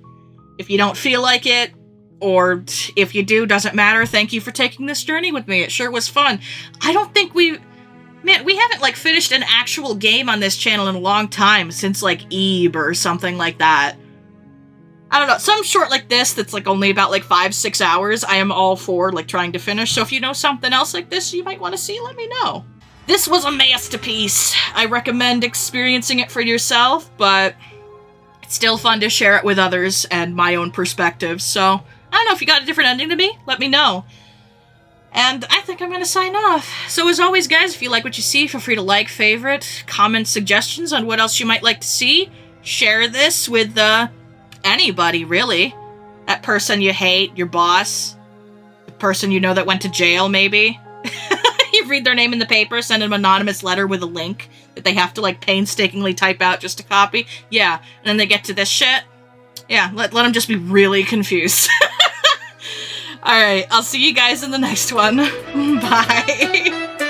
If you don't feel like it, or if you do, doesn't matter. Thank you for taking this journey with me. It sure was fun. I don't think we haven't, like, finished an actual game on this channel in a long time, since, like, Ebe or something like that. I don't know, some short like this that's, like, only about, like, 5-6 hours, I am all for, like, trying to finish. So if you know something else like this you might want to see, let me know. This was a masterpiece. I recommend experiencing it for yourself, but it's still fun to share it with others and my own perspectives. So, I don't know, if you got a different ending to me, let me know. And I think I'm going to sign off. So as always, guys, if you like what you see, feel free to like, favorite, comment suggestions on what else you might like to see. Share this with anybody, really. That person you hate, your boss, the person you know that went to jail, maybe. You read their name in the paper, send an anonymous letter with a link that they have to, like, painstakingly type out just to copy. Yeah, and then they get to this shit. Yeah, let them just be really confused. Alright, I'll see you guys in the next one. Bye.